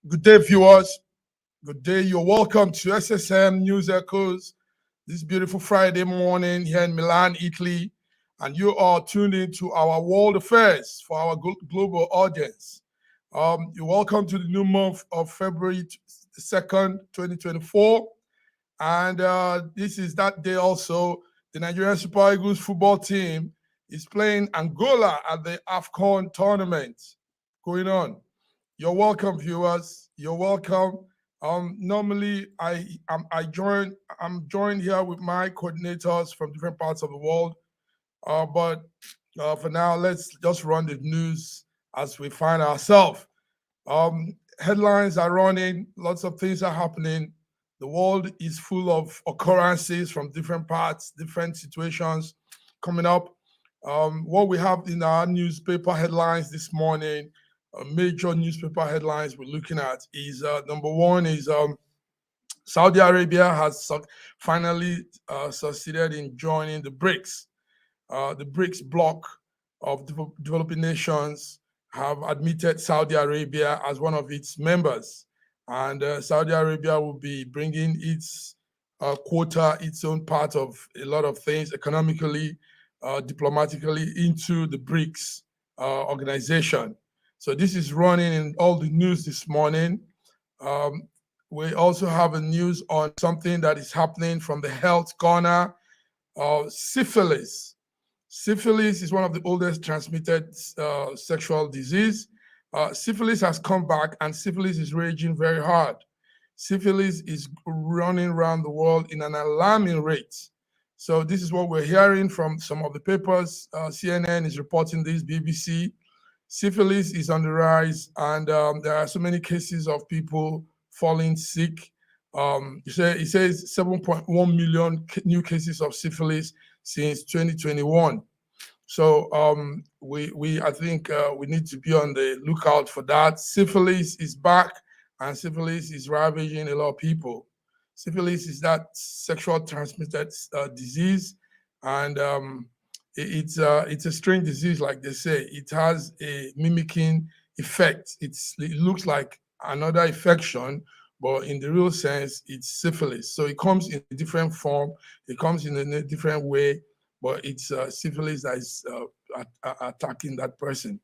Good day, viewers. Good day. You're welcome to SSM News Echoes this beautiful Friday morning here in Milan, Italy. And you are tuned into our world affairs for our global audience. You're welcome to the new month of February 2nd, 2024. And this is that day also. The Nigerian Super Eagles football team is playing Angola at the AFCON tournament going on. You're welcome, viewers. You're welcome. Normally, I'm joined here with my coordinators from different parts of the world. But for now, let's just run the news as we find ourselves. Headlines are running. Lots of things are happening. The world is full of occurrences from different parts, different situations coming up. What we have in our newspaper headlines this morning, major newspaper headlines we're looking at is number one is Saudi Arabia has finally succeeded in joining the BRICS. The BRICS bloc of developing nations have admitted Saudi Arabia as one of its members. And Saudi Arabia will be bringing its quota, its own part of a lot of things economically, diplomatically into the BRICS organization. So this is running in all the news this morning. We also have a news on something that is happening from the health corner, syphilis. Syphilis is one of the oldest transmitted sexual disease. Syphilis has come back and syphilis is raging very hard. Syphilis is running around the world in an alarming rate. So this is what we're hearing from some of the papers. CNN is reporting this, BBC. Syphilis is on the rise, and there are so many cases of people falling sick. It says 7.1 million new cases of syphilis since 2021. So I think we need to be on the lookout for that. Syphilis is back, and syphilis is ravaging a lot of people. Syphilis is that sexual transmitted disease, and it's a strange disease, like they say. It has a mimicking effect. It looks like another infection, but in the real sense, it's syphilis. So it comes in a different form. It comes in a different way, but it's syphilis that is attacking that person.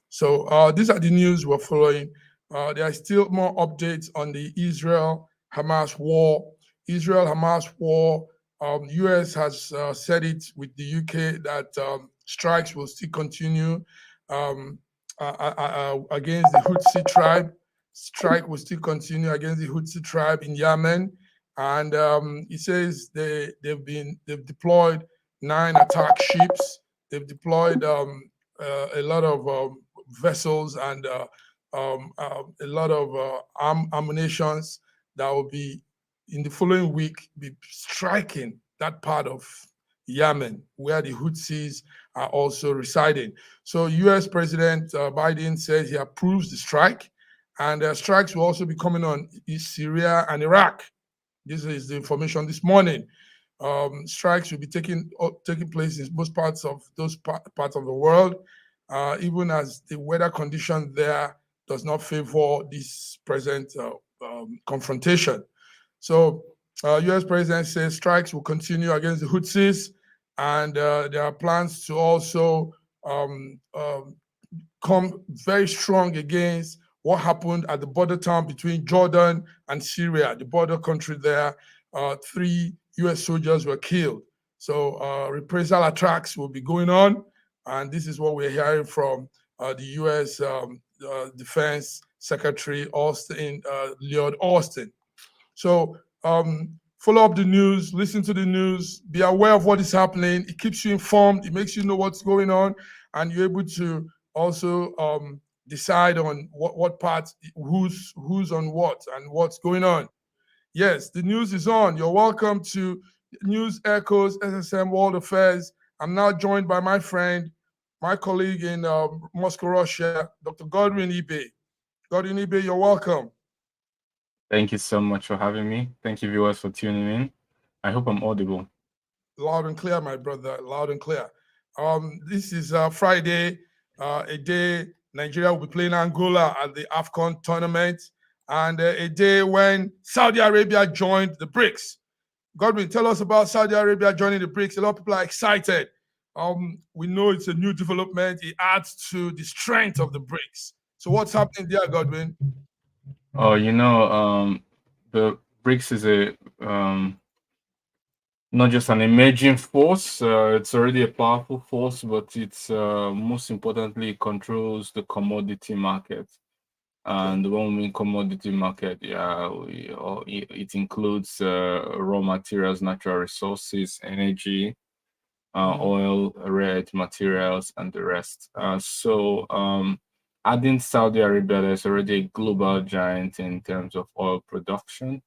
So these are the news we're following. There are still more updates on the Israel-Hamas war. Israel-Hamas war, U.S. has said it with the UK that strikes will still continue against the Houthi tribe. Strike will still continue against the Houthi tribe in Yemen, and it says they've deployed 9 attack ships. They've deployed a lot of vessels and a lot of ammunitions that will be in the following week be striking that part of Yemen where the Houthis are also residing. So U.S. President Biden says he approves the strike, and strikes will also be coming on Syria and Iraq. This is the information this morning. Strikes will be taking place in most parts of those parts of the world, even as the weather condition there does not favor this present confrontation. So U.S. President says strikes will continue against the Houthis, and there are plans to also come very strong against what happened at the border town between Jordan and Syria, the border country there. 3 U.S. soldiers were killed. So reprisal attacks will be going on, and this is what we're hearing from the U.S. Defense Secretary Austin, Lloyd Austin. So follow up the news, listen to the news, be aware of what is happening. It keeps you informed. It makes you know what's going on, and you're able to also decide on what part, who's on what, and what's going on. Yes, the news is on. You're welcome to News Echoes, SSM World Affairs. I'm now joined by my friend, my colleague in Moscow, Russia, Dr. Godwin Ibe. Godwin Ibe, you're welcome. Thank you so much for having me. Thank you, viewers, for tuning in. I hope I'm audible. Loud and clear, my brother, loud and clear. This is Friday, a day Nigeria will be playing Angola at the AFCON tournament. and a day when Saudi Arabia joined the BRICS. Godwin, tell us about Saudi Arabia joining the BRICS. A lot of people are excited. We know it's a new development. It adds to the strength of the BRICS. So what's happening there, Godwin? Oh, the BRICS is not just an emerging force. It's already a powerful force, but it's most importantly controls the commodity market. And when we mean commodity market, it includes raw materials, natural resources, energy, oil, rare earth materials, and the rest. Adding Saudi Arabia, there's already a global giant in terms of oil production.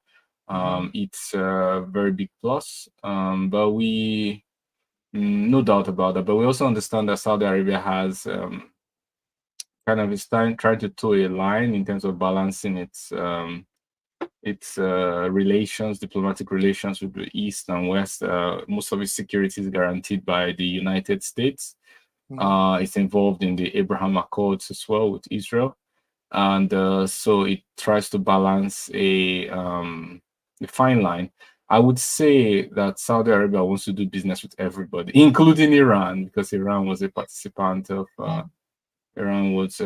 It's a very big plus, but no doubt about that. But we also understand that Saudi Arabia has kind of is trying to toe a line in terms of balancing its relations, diplomatic relations with the East and West. Most of its security is guaranteed by the United States. It's involved in the Abraham Accords as well with Israel. And so it tries to balance a fine line. I would say that Saudi Arabia wants to do business with everybody, including Iran, because Iran was a participant of Iran was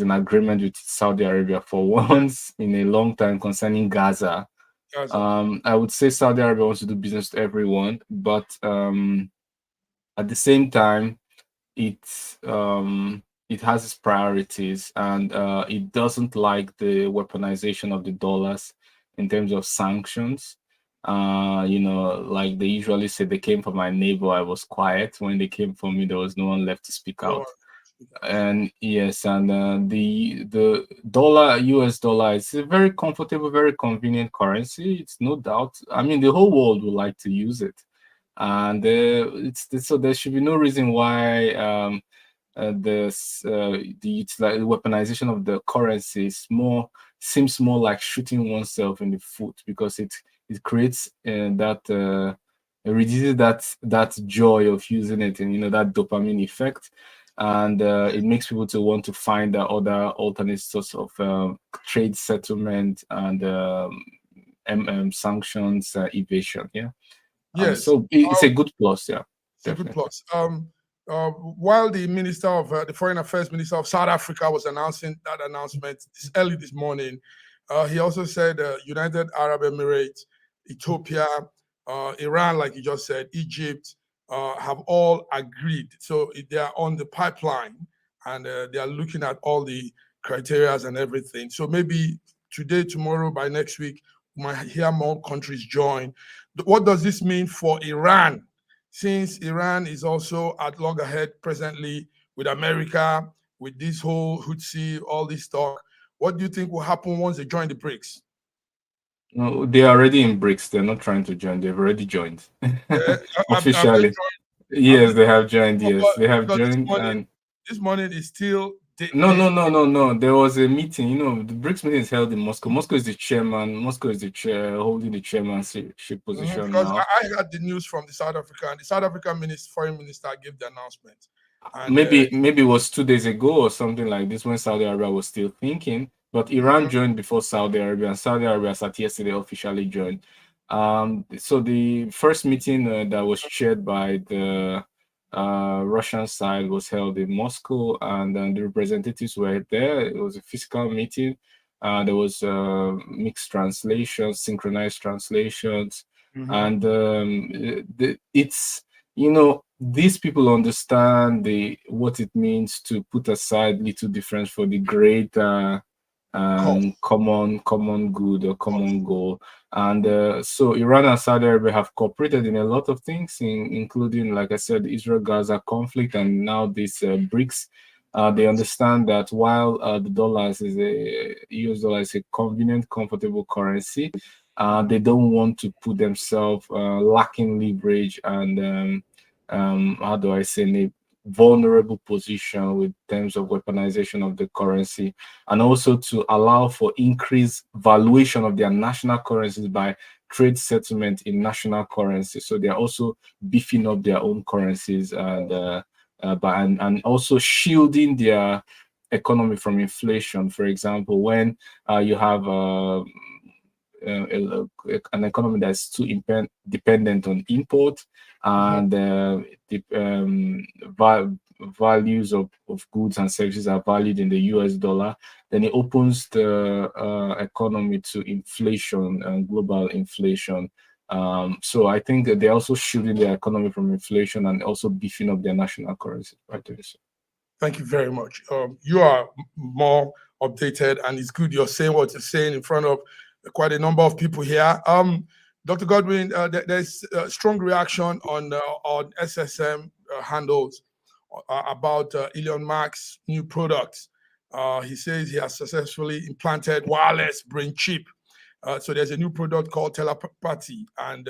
in agreement with Saudi Arabia for once in a long time concerning Gaza. I would say Saudi Arabia wants to do business with everyone, but at the same time, it has its priorities, and it doesn't like the weaponization of the dollars in terms of sanctions. Like they usually say, they came for my neighbor, I was quiet. When they came for me, there was no one left to speak out. And yes, and the dollar, US dollar, is a very comfortable, very convenient currency. It's no doubt. I mean, the whole world would like to use it, and so there should be no reason why the weaponization of the currency seems more like shooting oneself in the foot, because it creates it reduces that joy of using it, and that dopamine effect. And it makes people to want to find other alternate sorts of trade settlement and sanctions evasion. Yes. So it's a good plus. Yeah, it's a good plus. While the minister of the foreign affairs minister of South Africa was announcing that announcement early this morning, he also said United Arab Emirates, Ethiopia, Iran, like you just said, Egypt, have all agreed. So they are on the pipeline, and they are looking at all the criteria and everything. So maybe today, tomorrow, by next week, we might hear more countries join. What does this mean for Iran? Since Iran is also at loggerhead presently with America, with this whole Houthi, all this talk, what do you think will happen once they join the BRICS? No, they are already in BRICS. They're not trying to join. They've already joined. Officially. Yes, they have joined. Yes, they have joined. This morning is still... No. There was a meeting. The BRICS meeting is held in Moscow. Moscow is the chairman. Moscow is the chair, holding the chairmanship position because now. I got the news from the South Africa, and the South African foreign minister gave the announcement. And, maybe it was 2 days ago or something like this, when Saudi Arabia was still thinking. But Iran joined before Saudi Arabia, and Saudi Arabia at yesterday officially joined. So the first meeting that was chaired by the Russian side was held in Moscow, and the representatives were there. It was a physical meeting. There was mixed translations, synchronized translations, and it's these people understand what it means to put aside little difference for the greater common good or common goal. And so Iran and Saudi Arabia have cooperated in a lot of things, including, like I said, the Israel-Gaza conflict, and now this BRICS. They understand that while the US dollar is a convenient, comfortable currency, they don't want to put themselves lacking leverage and how do I say, in a vulnerable position with terms of weaponization of the currency, and also to allow for increased valuation of their national currencies by trade settlement in national currency. So they are also beefing up their own currencies and also shielding their economy from inflation. For example, when you have an economy that's too dependent on import, and the values of goods and services are valued in the US dollar, then it opens the economy to inflation and global inflation. So I think that they're also shielding their economy from inflation and also beefing up their national currency. Right there. Thank you very much. You are more updated, and it's good you're saying what you're saying in front of quite a number of people here. Dr. Godwin, there's a strong reaction on SSM handles about Elon Musk's new products. He says he has successfully implanted wireless brain chip. So there's a new product called Telepathy, and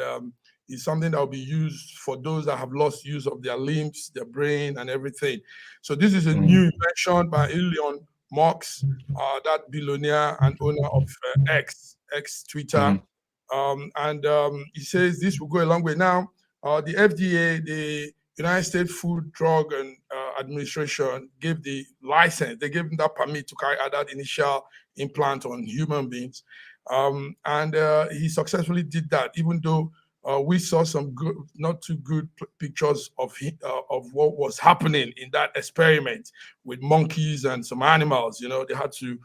it's something that will be used for those that have lost use of their limbs, their brain, and everything. So this is a new invention by Elon Musk, that billionaire and owner of X Twitter. He says this will go a long way. Now, the FDA, the United States Food, Drug, and Administration gave the license. They gave them that permit to carry out that initial implant on human beings. He successfully did that, even though we saw some good, not too good pictures of what was happening in that experiment with monkeys and some animals. You know, they had to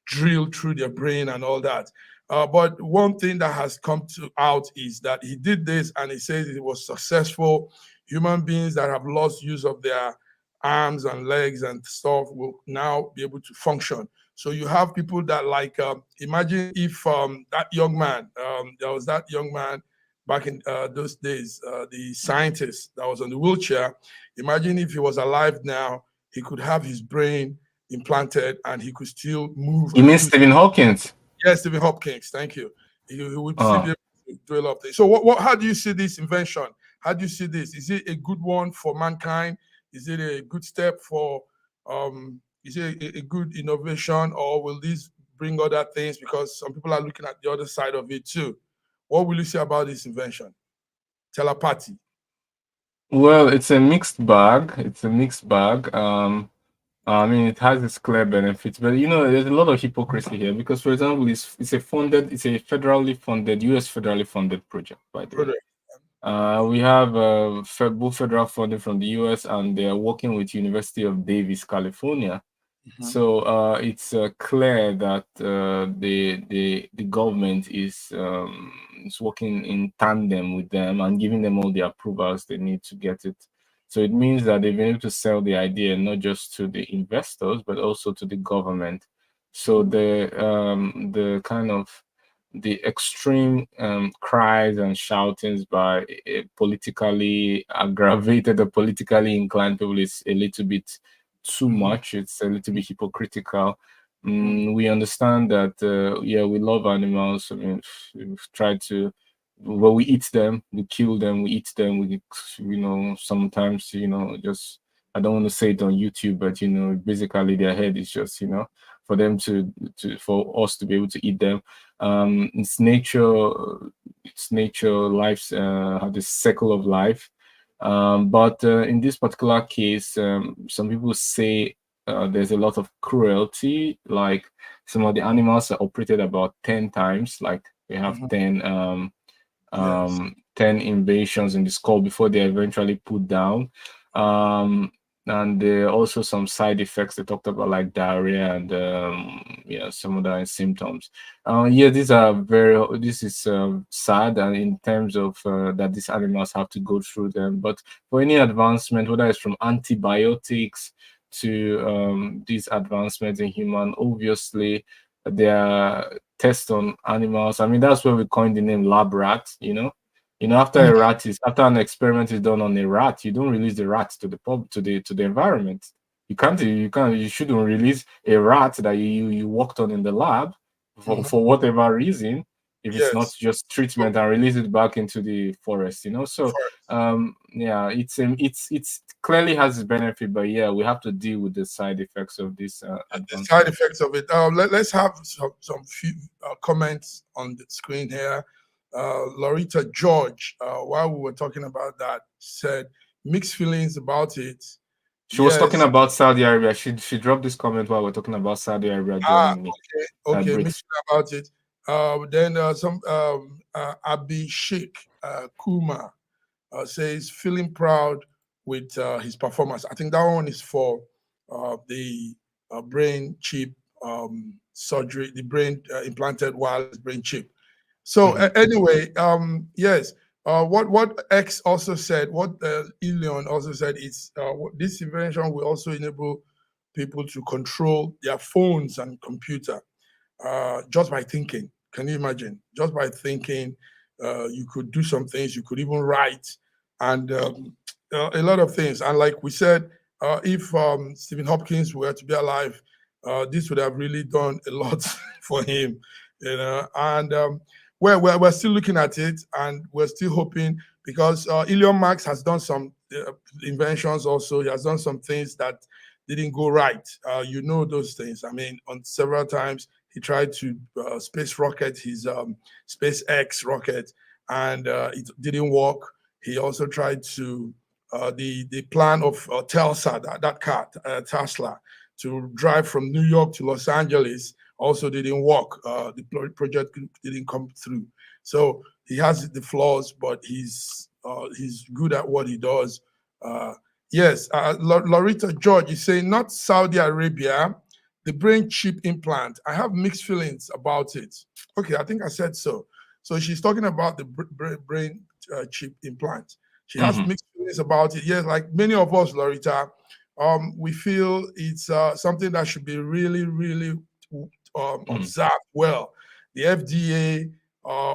drill through their brain and all that. But one thing that has come out is that he did this, and he says it was successful. Human beings that have lost use of their arms and legs and stuff will now be able to function. So you have people that imagine if that young man, there was that young man back in those days, the scientist that was on the wheelchair. Imagine if he was alive now, he could have his brain implanted and he could still move. You mean Stephen Hawkins? Yes, Stephen Hopkins. Thank you. He would still be able to do a lot of things. So how do you see this invention? How do you see this? Is it a good one for mankind? Is it a good step for, is it a good innovation, or will this bring other things? Because some people are looking at the other side of it too. What will you say about this invention? Telepathy. Well, it's a mixed bag. It's a mixed bag. I mean, it has its clear benefits, but there's a lot of hypocrisy here because, for example, it's a federally funded, US federally funded project, by the way. We have both federal funding from the US, and they are working with University of Davis, California. So it's clear that the government is working in tandem with them and giving them all the approvals they need to get it. So it means that they've been able to sell the idea not just to the investors but also to the government. So the kind of the extreme cries and shoutings by politically aggravated or politically inclined people is a little bit too much. It's a little bit hypocritical. We understand that we love animals. I mean, we've tried to, well, we eat them, we kill them, we eat them, we sometimes just, I don't want to say it on YouTube, but basically their head is just for them for us to be able to eat them. It's nature, life's the cycle of life. But in this particular case, some people say there's a lot of cruelty. Like some of the animals are operated about 10 times. Like we have 10 invasions in the skull before they eventually put down. And there are also some side effects they talked about, like diarrhea and some other symptoms. This is sad, and in terms of that these animals have to go through them. But for any advancement, whether it's from antibiotics to these advancements in human, obviously there are tests on animals. I mean, that's where we coined the name lab rat. After an experiment is done on a rat, you don't release the rat to the environment. You shouldn't release a rat that you worked on in the lab for whatever reason, if it's not just treatment, and release it back into the forest. So it's clearly has its benefit, but we have to deal with the side effects of this the side effects of it. Let's have some few comments on the screen here. Loretta George, while we were talking about that, said mixed feelings about it. She was talking Yes. about Saudi Arabia. She dropped this comment while we're talking about Saudi Arabia Ah, joining okay. BRICS. Mention about it. Then some Abhishek Kumar says feeling proud with his performance. I think that one is for the brain chip surgery, the brain implanted wireless brain chip. So anyway, yes. What X also said, what Elon also said is this invention will also enable people to control their phones and computer just by thinking. Can you imagine? Just by thinking, you could do some things. You could even write, and a lot of things. And like we said, if Stephen Hopkins were to be alive, this would have really done a lot for him, you know. And we're still looking at it, and we're still hoping because Elon Musk has done some inventions. Also, he has done some things that didn't go right. You know those things. I mean, on several times he tried to space rocket his SpaceX rocket, and it didn't work. He also tried to the plan of Telsa, that car, Tesla, to drive from New York to Los Angeles also didn't work. The project didn't come through. So he has the flaws, but he's good at what he does. Yes, Loretta George is saying not Saudi Arabia, the brain chip implant. I have mixed feelings about it. Okay, I think I said so. So she's talking about the brain chip implant. She has mixed feelings about it. Yes, like many of us, Loretta, we feel it's something that should be really, really observed well. The FDA,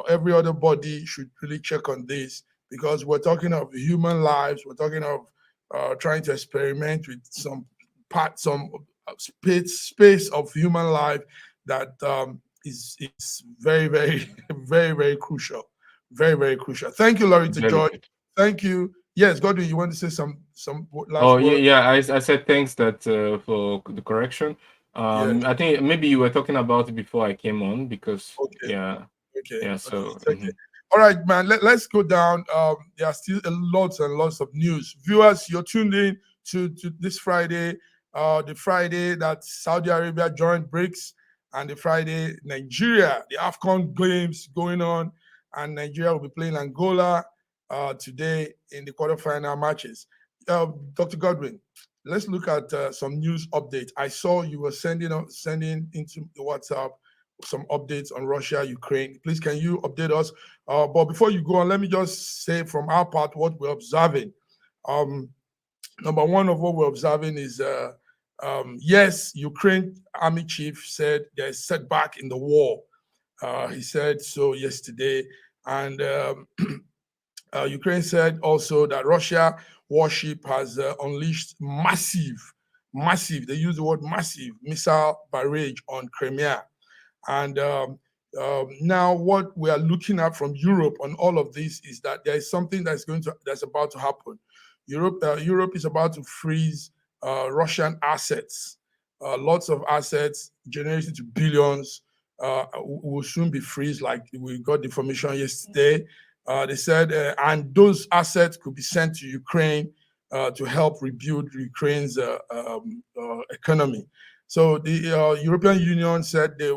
every other body should really check on this because we're talking of human lives. We're talking of trying to experiment with some space of human life that is very, very, very, very crucial. Very, very crucial. Thank you, Loretta George. Thank you. Yes, Godwin, you want to say some last word? Yeah. I said thanks that for the correction. Yes. I think maybe you were talking about it before I came on because Okay. So Okay. All right, man. Let's go down. There are still lots and lots of news. Viewers, you're tuned in to this Friday, the Friday that Saudi Arabia joined BRICS, and the Friday Nigeria, the AFCON games going on, and Nigeria will be playing Angola today in the quarterfinal matches. Dr. Godwin, let's look at some news updates. I saw you were sending into the WhatsApp some updates on Russia, Ukraine. Please, can you update us? But before you go on, let me just say from our part what we're observing. Number one of what we're observing is, yes, Ukraine army chief said there's setback in the war. He said so yesterday. And Ukraine said also that Russia warship has unleashed massive, they use the word massive, missile barrage on Crimea. And now what we are looking at from Europe on all of this is that there is something that's about to happen. Europe is about to freeze Russian assets. Lots of assets generated to billions will soon be freezed. Like we got the information yesterday. They said, and those assets could be sent to Ukraine to help rebuild Ukraine's economy. So the European Union said they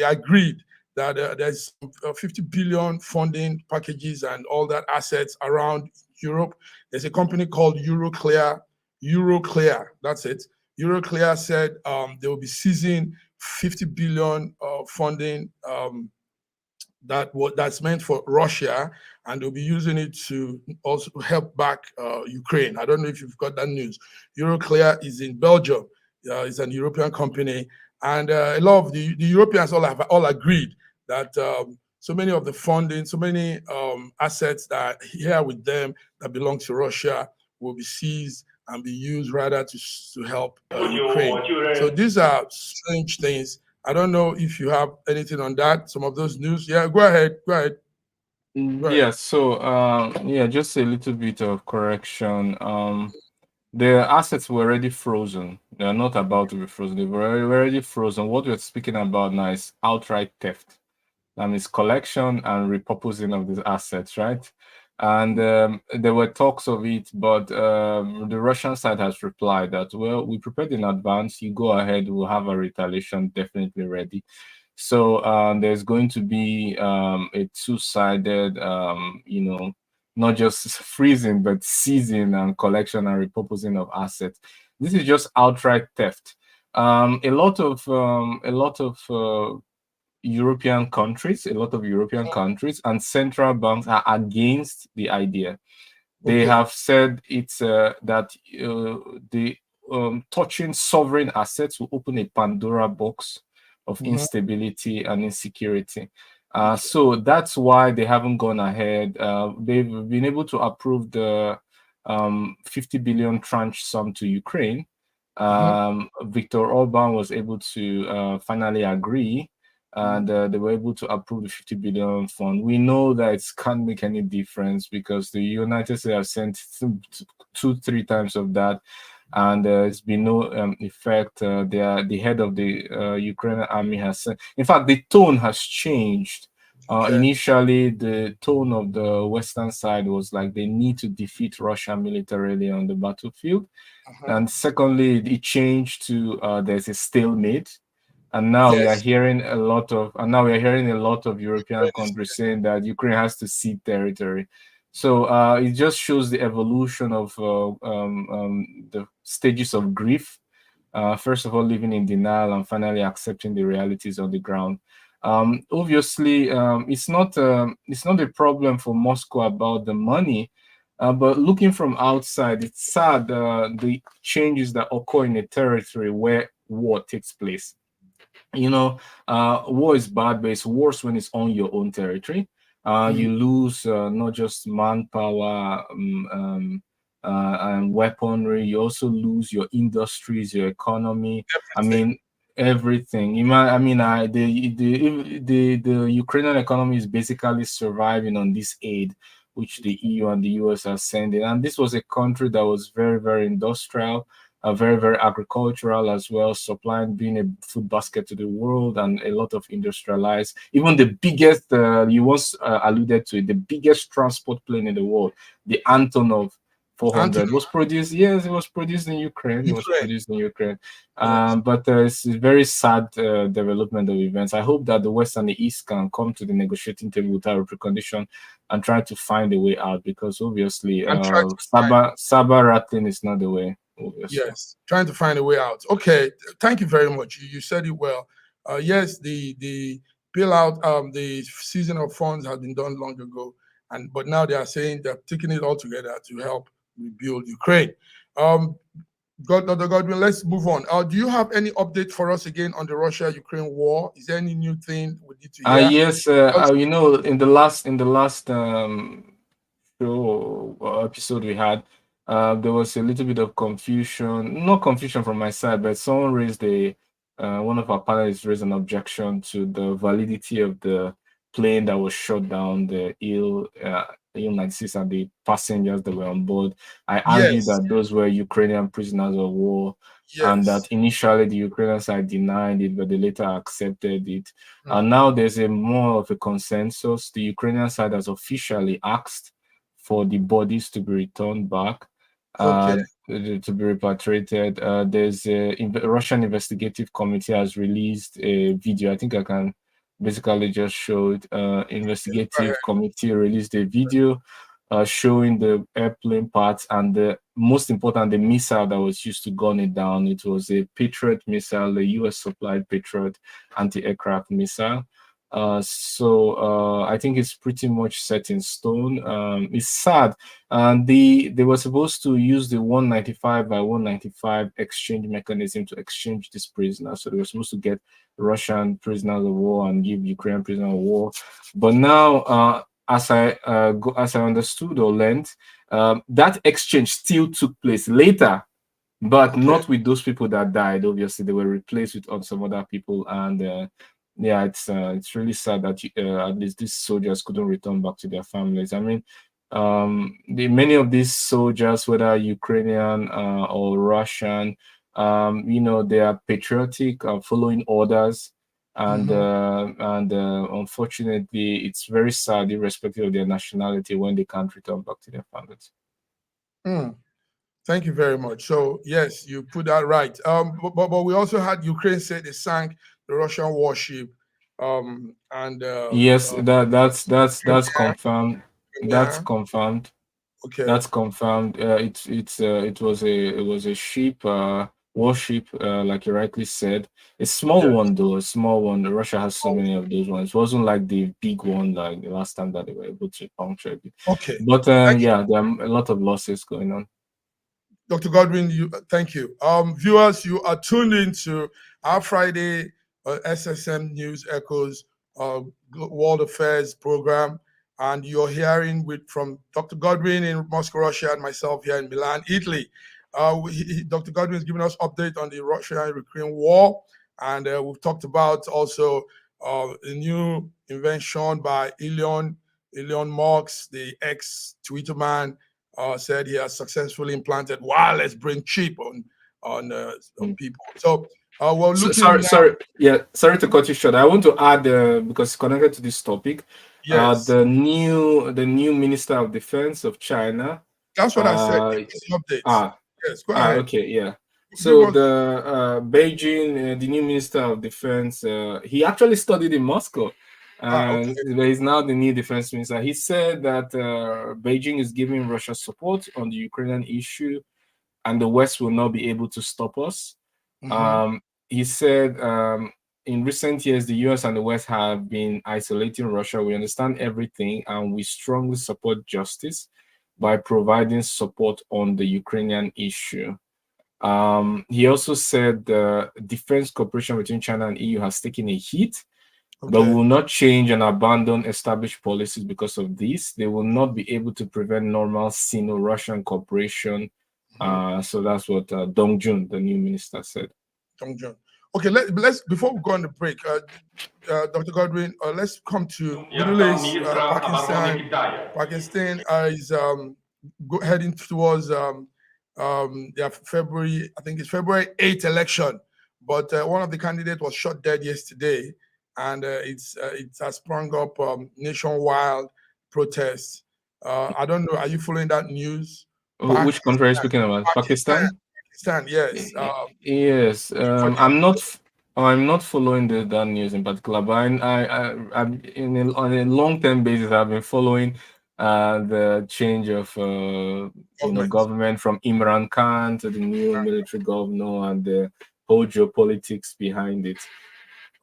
agreed that there's 50 billion funding packages and all that assets around Europe. There's a company called Euroclear, that's it. Euroclear said they will be seizing 50 billion funding that's meant for Russia, and they'll be using it to also help back Ukraine. I don't know if you've got that news. Euroclear is in Belgium. It's an European company, and a lot of the Europeans all agreed that so many of the funding, so many assets that are here with them that belong to Russia will be seized and be used rather to help Ukraine. So these are strange things. I don't know if you have anything on that, some of those news. Yeah, go ahead. Yeah, so just a little bit of correction. The assets were already frozen. They are not about to be frozen. They were already frozen. What we're speaking about now is outright theft. That means collection and repurposing of these assets, right? And there were talks of it, but the Russian side has replied that, well, we prepared in advance. You go ahead, we'll have a retaliation definitely ready. So there's going to be a two-sided, not just freezing, but seizing and collection and repurposing of assets. This is just outright theft. A lot of European countries and central banks are against the idea. They Okay. have said it's that the touching sovereign assets will open a Pandora box of Mhm. instability and insecurity. Okay. So that's why they haven't gone ahead. They've been able to approve the 50 billion tranche sum to Ukraine. Mhm. Viktor Orban was able to finally agree, Mhm. and they were able to approve the 50 billion fund. We know that it can't make any difference because the United States have sent two, three times of that, and it's been no effect. The head of the Ukrainian army has said, in fact, the tone has changed. Okay. Initially, the tone of the Western side was like they need to defeat Russia militarily on the battlefield. Uh-huh. And secondly, it changed to there's a stalemate. And now we are Yes. hearing a lot of European Ukraine is countries saying that Ukraine has to cede territory. So it just shows the evolution of the stages of grief. First of all, living in denial and finally accepting the realities on the ground. Obviously, it's not a problem for Moscow about the money, but looking from outside, it's sad the changes that occur in a territory where war takes place. War is bad, but it's worse when it's on your own territory. Mm. You lose not just manpower and weaponry, you also lose your industries, your economy. I Everything. mean, everything. The Ukrainian economy is basically surviving on this aid, which the EU and the US are sending. And this was a country that was very, very industrial, very, very agricultural as well, supplying, being a food basket to the world, and a lot of industrialized. Even the biggest, you once alluded to it, the biggest transport plane in the world, the Antonov 400, Antonov. was produced. Yes, it was produced in Ukraine. It was Ukraine. produced in Ukraine. Yes. But it's a very sad development of events. I hope that the West and the East can come to the negotiating table without a precondition and try to find a way out, because obviously And try to find. Saba rattling is not the way, obviously. Yes. Trying to find a way out. Okay. Thank you very much. You said it well. Yes, the bailout, the season of funds has been done long ago, and but now they are saying they're taking it all together to help rebuild Ukraine. Um, Dr. Godwin, let's move on. Do you have any update for us again on the Russia-Ukraine war? Is there any new thing we need to hear? Yes, Because- in the last show episode we had, there was a little bit of confusion. Not confusion from my side, but someone raised one of our panelists raised an objection to the validity of the plane that was shot down, the Il-96, and the passengers that were on board. I argued Yes, that those were Ukrainian prisoners of war, and that yes. initially the Ukrainian side denied it, but they later accepted it. Mm. And now there's a more of a consensus. The Ukrainian side has officially asked for the bodies to be returned back, Okay, to be repatriated. There's a Russian investigative committee has released a video. I think I can basically just show it. go ahead. Investigative committee released a video showing the airplane parts, and the most important, the missile that was used to gun it down. It was a Patriot missile, a US supplied Patriot anti-aircraft missile. I think it's pretty much set in stone. It's sad. And they were supposed to use the 195 by 195 exchange mechanism to exchange these prisoners. So they were supposed to get Russian prisoners of war and give Ukrainian prisoners of war. But now, as I understood or learned, that exchange still took place later, but Okay, not with those people that died. Obviously, they were replaced with some other people, and yeah, it's really sad that at least these soldiers couldn't return back to their families. I mean, many of these soldiers, whether Ukrainian or Russian, they are patriotic, following orders. and unfortunately, it's very sad, irrespective of their nationality, when they can't return back to their families. Thank you very much. So yes, you put that right. But we also had Ukraine say they sank the Russian warship, and Yes, that's confirmed. That's yeah. confirmed. Okay. That's confirmed. It was a ship, warship, like you rightly said. A small Yeah. one though, a small one. Russia has so many of those ones. It wasn't like the big one like the last time that they were able to puncture it. Okay. But Thank you, yeah, there are a lot of losses going on. Dr. Godwin. Thank you. Viewers, you are tuned into our Friday SSM News Echoes World Affairs program, and you're hearing from Dr. Godwin in Moscow, Russia, and myself here in Milan, Italy. Dr. Godwin is giving us update on the Russia-Ukraine war, and we've talked about also a new invention by Elon Musk, the ex-Twitter man, said he has successfully implanted wireless brain chip on people. So we're looking sorry to cut you short. I want to add because it's connected to this topic. Yes. The new Minister of Defense of China. That's what I said. Updates. Yes, go ahead. Okay, yeah. So the Beijing, the new Minister of Defense, he actually studied in Moscow. Okay. He's now the new defense minister. He said that Beijing is giving Russia support on the Ukrainian issue, and the West will not be able to stop us. He said in recent years, the US and the West have been isolating Russia. We understand everything, and we strongly support justice by providing support on the Ukrainian issue. He also said the defense cooperation between China and EU has taken a hit, but will not change and abandon established policies because of this. They will not be able to prevent normal Sino-Russian cooperation. So that's what Dong Jun, the new minister, said. Dong Jun. Okay, let's before we go on the break, Dr. Godwin, let's come to Middle East, Pakistan. Pakistan is heading towards their February, I think it's February 8th election, but one of the candidates was shot dead yesterday, and it has sprung up nationwide protests. I don't know. Are you following that news? Which country are you speaking about? Pakistan? Pakistan, yes. Yes. I'm not following that news in particular, but on a long-term basis, I've been following the change of government from Imran Khan to the new military governor and the whole geopolitics behind it.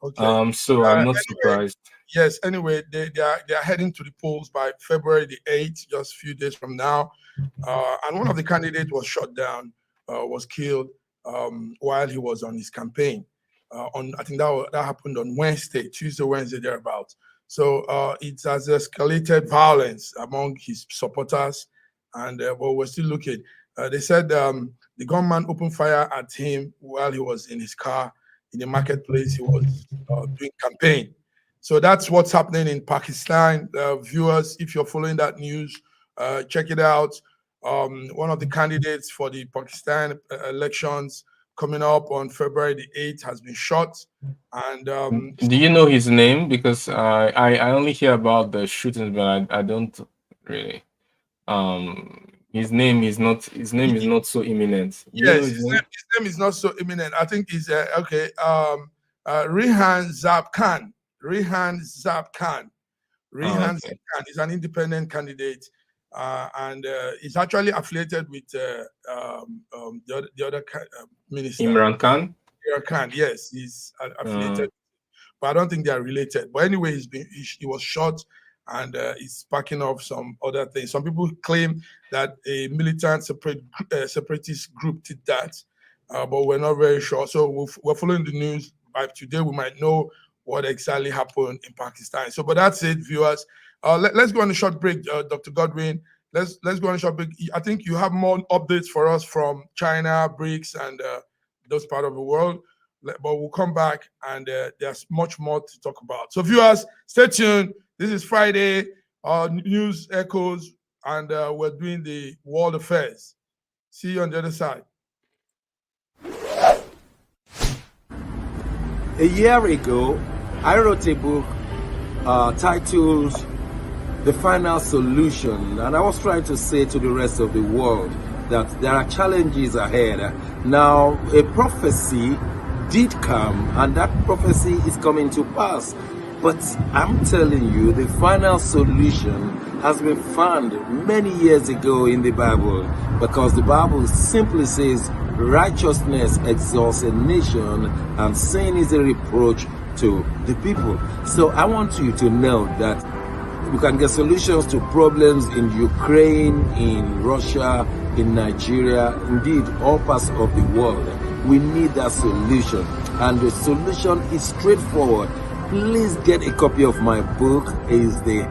Okay. So I'm not surprised. Yes. Anyway, they are heading to the polls by February the 8th, just a few days from now. And one of the candidates was shot down, was killed while he was on his campaign. I think that happened on Tuesday, Wednesday, thereabouts. So it has escalated violence among his supporters, and but we're still looking. They said the gunman opened fire at him while he was in his car in the marketplace. He was doing campaign. So that's what's happening in Pakistan. Viewers, if you're following that news, check it out. One of the candidates for the Pakistan elections coming up on February the 8th has been shot. And do you know his name? Because I only hear about the shootings, but I don't really. His name is not so imminent. Yes, his name is not so imminent. I think he's Rehan Zab Khan. Rehan Zab Khan is an independent candidate, and he's actually affiliated with the other minister, Imran Khan. Imran Khan, yes, he's affiliated, but I don't think they are related. But anyway, he was shot, and he's sparking off some other things. Some people claim that a militant separatist group did that, but we're not very sure. So we're following the news. By today, we might know what exactly happened in Pakistan. So, but that's it, viewers. Let's go on a short break, Dr. Godwin. Let's go on a short break. I think you have more updates for us from China, BRICS, and those part of the world. But we'll come back, and there's much more to talk about. So, viewers, stay tuned. This is Friday, News Echoes, and we're doing the world affairs. See you on the other side. A year ago, I wrote a book titled The Final Solution, and I was trying to say to the rest of the world that there are challenges ahead. Now, a prophecy did come, and that prophecy is coming to pass. But I'm telling you, the final solution has been found many years ago in the Bible, because the Bible simply says righteousness exalts a nation and sin is a reproach to the people. So I want you to know that you can get solutions to problems in Ukraine, in Russia, in Nigeria, indeed all parts of the world. We need that solution, and the solution is straightforward. Please get a copy of my book. It's the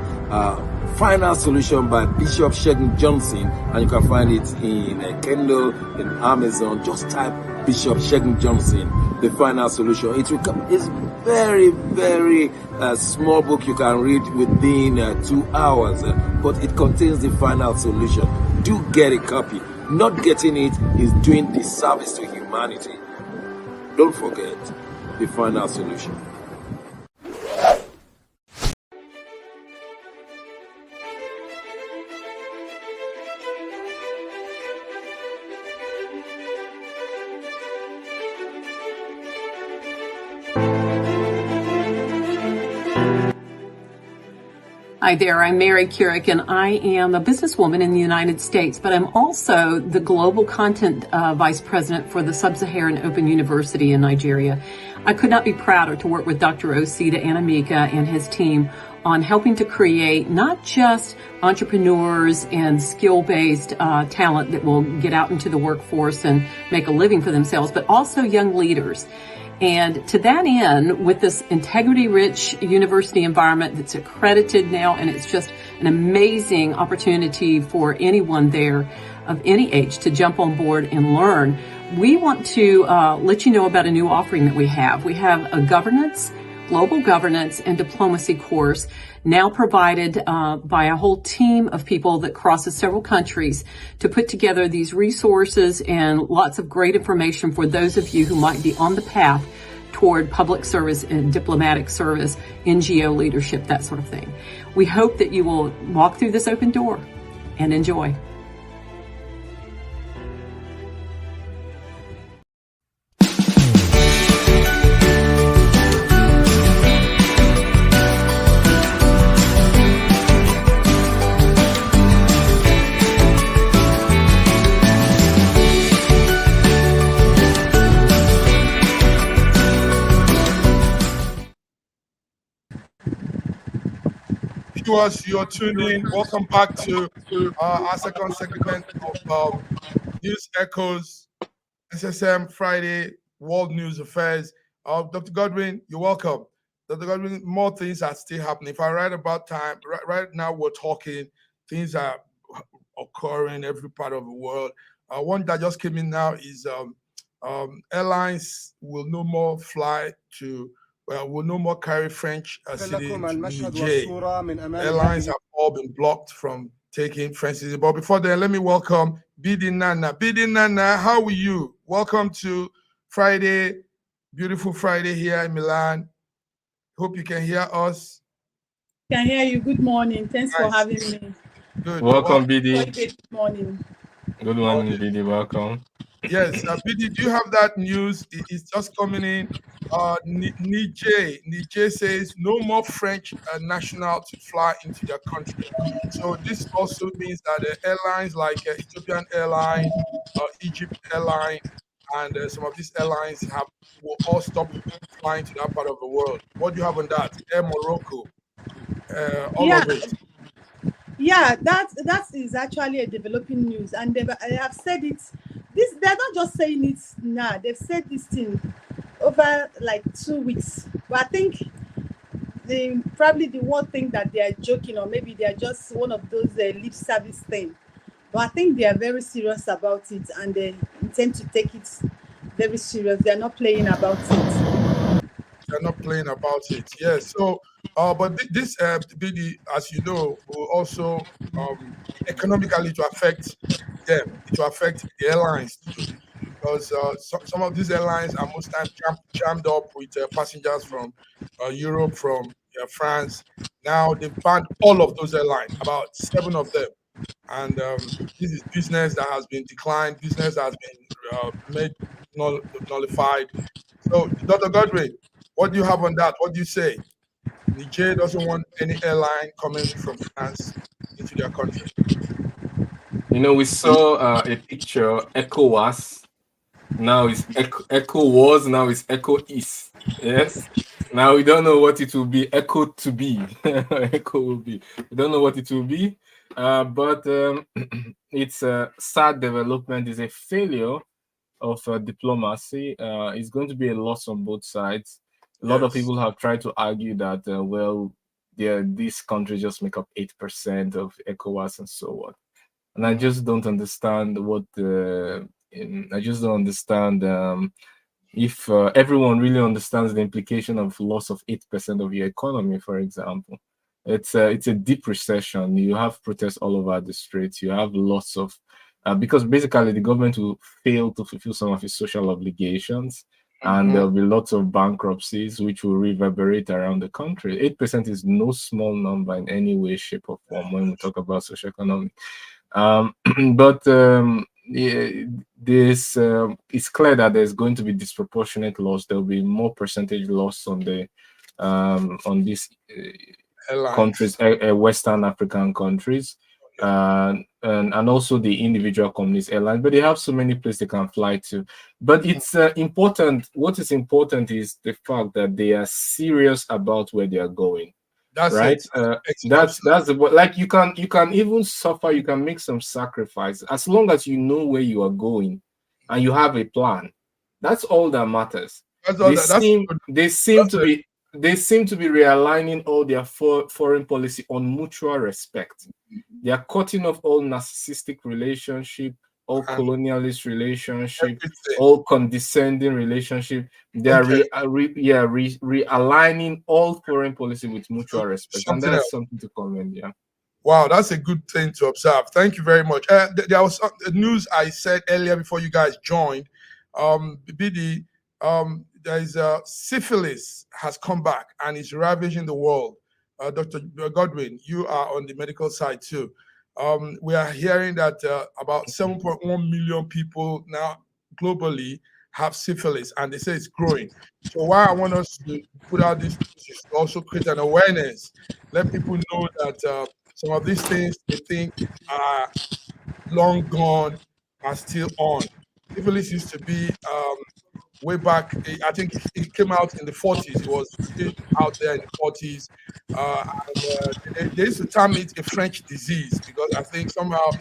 Final Solution by Bishop Shegun Johnson, and you can find it in Kindle, in Amazon. Just type Bishop Shegun Johnson, The Final Solution. It's very, very small book you can read within 2 hours, but it contains the final solution. Do get a copy. Not getting it is doing disservice to humanity. Don't forget The Final Solution. Hi there, I'm Mary Keurig, and I am a businesswoman in the United States, but I'm also the Global Content Vice President for the Sub-Saharan Open University in Nigeria. I could not be prouder to work with Dr. Osita Anamika and his team on helping to create not just entrepreneurs and skill-based talent that will get out into the workforce and make a living for themselves, but also young leaders. And to that end, with this integrity-rich university environment that's accredited now, and it's just an amazing opportunity for anyone there of any age to jump on board and learn, we want to let you know about a new offering that we have. We have a global governance and diplomacy course now provided by a whole team of people that crosses several countries to put together these resources and lots of great information for those of you who might be on the path toward public service and diplomatic service, NGO leadership, that sort of thing. We hope that you will walk through this open door and enjoy. Viewers, you're tuned in. Welcome back to our second segment of News Echoes, SSM Friday, World News Affairs. Dr. Godwin, you're welcome. Dr. Godwin, more things are still happening. If I write about time, right now we're talking, things are occurring in every part of the world. One that just came in now is airlines will no more fly to will no more carry French citizens to Niger. Airlines have all been blocked from taking French citizens. But before then, let me welcome Bidi Nana. Bidi Nana, how are you? Welcome to Friday, beautiful Friday here in Milan. Hope you can hear us. Can hear you. Good morning. Thanks for having me. Good. Welcome, Bidi. Good morning. Good morning, Bidi. Welcome. Yes, Bidi, do you have that news? It's just coming in. Niger says no more French national to fly into their country. So this also means that the airlines like Ethiopian Airlines, Egypt Airlines, and some of these airlines will all stop flying to that part of the world. What do you have on that? Air Morocco, all of it. Yeah, that is actually a developing news, and I have said it. They're not just saying it now. They've said this thing over like 2 weeks. But I think probably the one thing that they are joking, or maybe they are just one of those lip service thing. But I think they are very serious about it, and they intend to take it very serious. They are not playing about it. They're not playing about it. Yes. So, but this BD, as you know, will also economically to affect them. It will affect the airlines too. because some of these airlines are most times jammed up with passengers from Europe, from France. Now they've banned all of those airlines, about 7 of them. And this is business that has been declined, business that has been made nullified. So, Dr. Godwin, what do you have on that? What do you say? Niger doesn't want any airline coming from France into their country. We saw a picture, ECOWAS. Now it's Echo was, now it's Echo is. Yes. Now we don't know what it will be. Echo to be. Echo will be. We don't know what it will be. But it's a sad development. It's a failure of diplomacy. It's going to be a loss on both sides. A lot of people have tried to argue that, these countries just make up 8% of ECOWAS and so on. And I just don't understand if everyone really understands the implication of loss of 8% of your economy, for example. It's a deep recession. You have protests all over the streets. You have lots of because basically the government will fail to fulfill some of its social obligations, and there'll be lots of bankruptcies which will reverberate around the country. 8% is no small number in any way, shape, or form when we talk about social economy. But this it's clear that there's going to be disproportionate loss. There'll be more percentage loss on the on these countries, Western African countries, and also the individual companies, airlines. But they have so many places they can fly to. But it's important. What is important is the fact that they are serious about where they are going. That's right. That's like you can even suffer. You can make some sacrifice as long as you know where you are going and you have a plan. That's all that matters. They seem to be realigning all their foreign policy on mutual respect. They are cutting off all narcissistic relationship, all colonialist relationship, all condescending relationship. They are realigning all foreign policy with mutual respect, and that's something to commend. Yeah. Wow, that's a good thing to observe. Thank you very much. There was news I said earlier before you guys joined. BD, there is syphilis has come back and is ravaging the world. Dr. Godwin, you are on the medical side too. We are hearing that about 7.1 million people now globally have syphilis, and they say it's growing. So why I want us to put out this is to also create an awareness, let people know that some of these things they think are long gone are still on. Syphilis used to be way back. I think it came out in the 40s. It was still out there in the 40s. They used to term it a French disease because I think somehow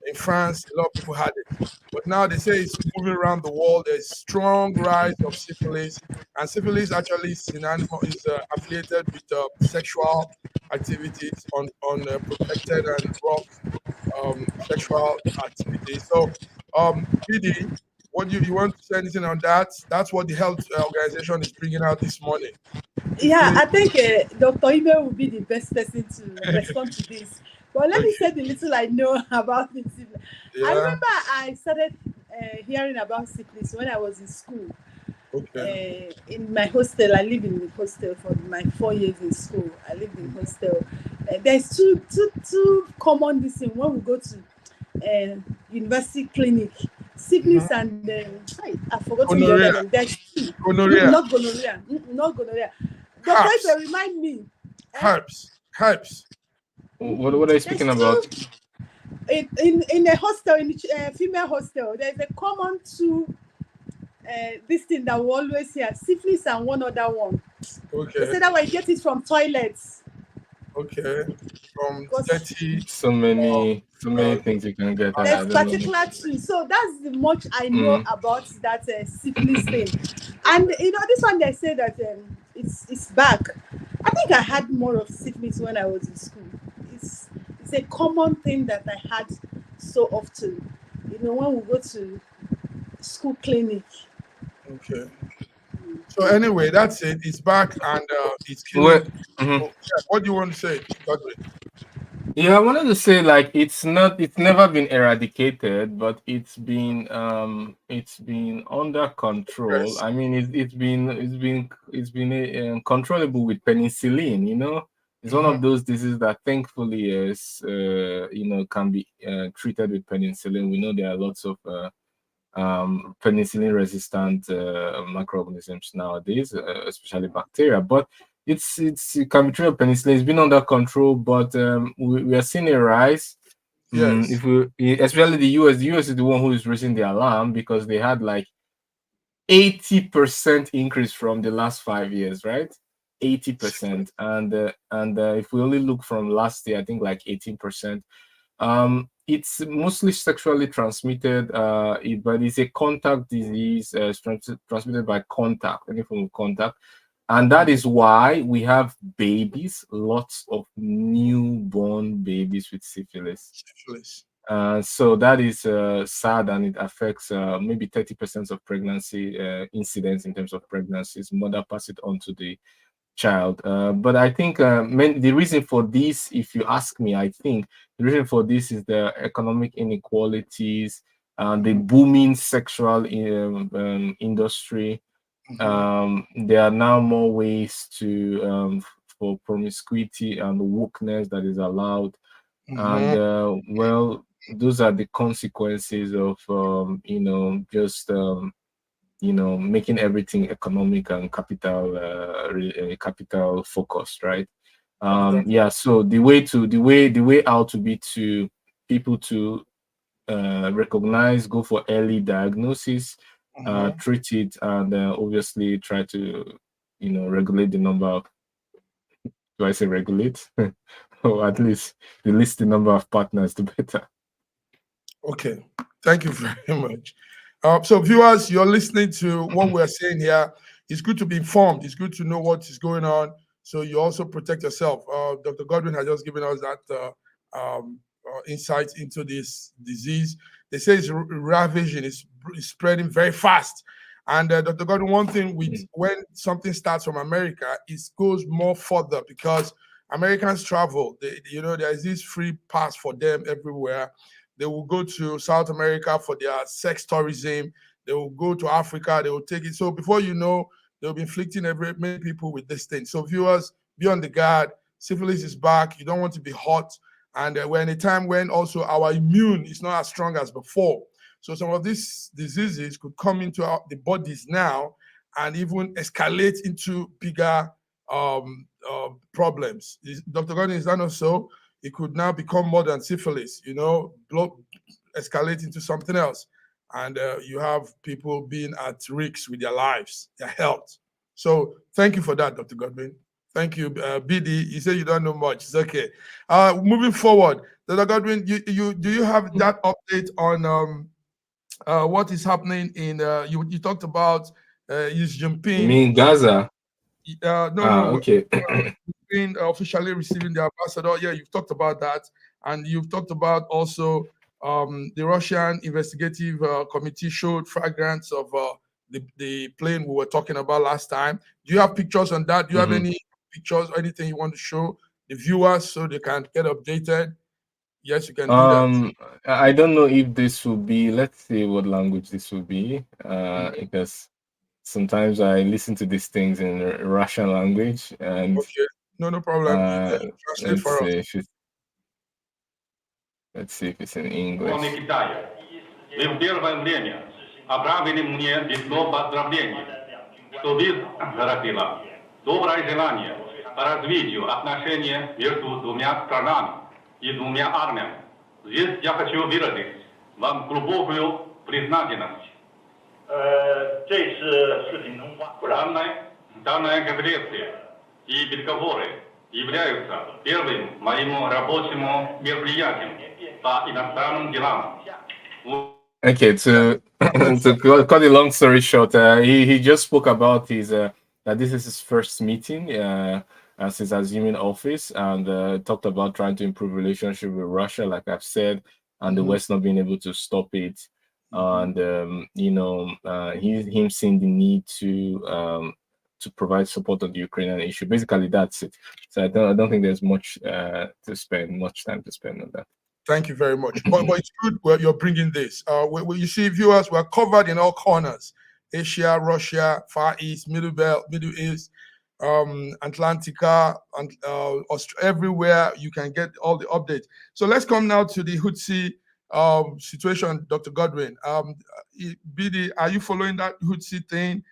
in France a lot of people had it. But now they say it's moving around the world. There's strong rise of syphilis, and syphilis actually is affiliated with sexual activities on protected and rough sexual activities. So, BD, what do you want to say anything on that? That's what the health organization is bringing out this morning. Yeah, I think Dr. Ibe will be the best person to respond to this. But let me say the little I know about it. Yeah. I remember I started hearing about syphilis when I was in school. Okay. In my hostel, I lived in the hostel for my 4 years in school. I lived in hostel. There's two common things when we go to university clinic. Syphilis and I forgot to remember them. There's two. Gonorrhea. Not gonorrhea. Not gonorrhea. Dr. Ibe, remind me. Herpes. What are you speaking about? In a hostel, in the female hostel, there's a common two this thing that we always hear, syphilis and one other one. Okay. They say that way you get it from toilets. Okay. From dirty. So many things you can get. There's particular two. So that's the much I know about that syphilis thing. And this one they say that it's back. I think I had more of syphilis when I was in school. It's a common thing that I had so often. When we go to school clinic. Okay. So anyway, that's it. It's back and it's killing. What do you want to say? Yeah, I wanted to say like it's never been eradicated, but it's been under control. Yes. I mean, it's been controllable with penicillin. It's one Mhm. of those diseases that thankfully is can be treated with penicillin. We know there are lots of penicillin resistant microorganisms nowadays, especially bacteria. But it can be treated with penicillin. It's been under control, but we are seeing a rise. Yes. If we, especially the US is the one who is raising the alarm because they had like 80% increase from the last 5 years, right? 80%, and if we only look from last year, I think like 18%. It's mostly sexually transmitted, but it's a contact disease, transmitted by contact, any form of contact. And that is why we have babies, lots of newborn babies with syphilis. Syphilis. So that is sad, and it affects maybe 30% of pregnancy incidents in terms of pregnancies. Mother pass it on to the child. But I think the reason for this, if you ask me, I think the reason for this is the economic inequalities, the booming sexual industry. There are now more ways to for promiscuity and wokeness that is allowed, and Mhm. well, those are the consequences of just making everything economic and capital focused, right? Capital. Yeah, so the way out would be to people to recognize, go for early diagnosis, Mhm. treat it, and obviously try to regulate the number of, do I say regulate? Or at least the least the number of partners, the better. Okay. Thank you very much. So, viewers, you're listening to what we're saying here. It's good to be informed. It's good to know what is going on. So you also protect yourself. Dr. Godwin has just given us that insight into this disease. They say it's ravaging. It's spreading very fast. And Dr. Godwin, one thing with when something starts from America, it goes more further because Americans travel. There's this free pass for them everywhere. They will go to South America for their sex tourism. They will go to Africa. They will take it. So before you know, they'll be inflicting many people with this thing. So viewers, be on the guard. Syphilis is back. You don't want to be hot. And we're in a time when also our immune is not as strong as before. So some of these diseases could come into the bodies now and even escalate into bigger problems. Dr. Gordon, is that not so? It could now become more than syphilis, escalate into something else. And you have people being at risk with their lives, their health. So thank you for that, Dr. Godwin. Thank you. BD, you say you don't know much. It's okay. Moving forward, Dr. Godwin, do you have that update on what is happening in, you talked about Xi You Jinping. mean Gaza? No. Okay. Been officially receiving the ambassador. Yeah, you've talked about that, and you've talked about also the Russian investigative committee showed fragments of the plane we were talking about last time. Do you have pictures on that? Do you have any pictures or anything you want to show the viewers so they can get updated? Yes, you can do that. I don't know if this will be, let's see what language this will be, because sometimes I listen to these things in Russian language, and Okay, no problem. Translate let's for us. see if it's in English. Вы в первое время отправили мне письмо поздравлений, что вы заразила. Доброе желание по развитию отношений между двумя странами и двумя армиями. Здесь я хочу выразить вам глубокую признательность. Данная конференция и переговоры являются первым моим рабочим мероприятием по иностранным делам. Okay, to cut the long story short, he just spoke about his that this is his first meeting since assuming office, and talked about trying to improve relationship with Russia, like I've said, and the West not being able to stop it, and him seeing the need to provide support on the Ukrainian issue. Basically, that's it. So I don't think there's much time to spend on that. Thank you very much. But it's good you're bringing this. You see, viewers, we're covered in all corners: Asia, Russia, Far East, Middle East, Atlantica, and everywhere you can get all the updates. So let's come now to the Houthi situation, Dr. Godwin. BD, are you following that Houthi thing?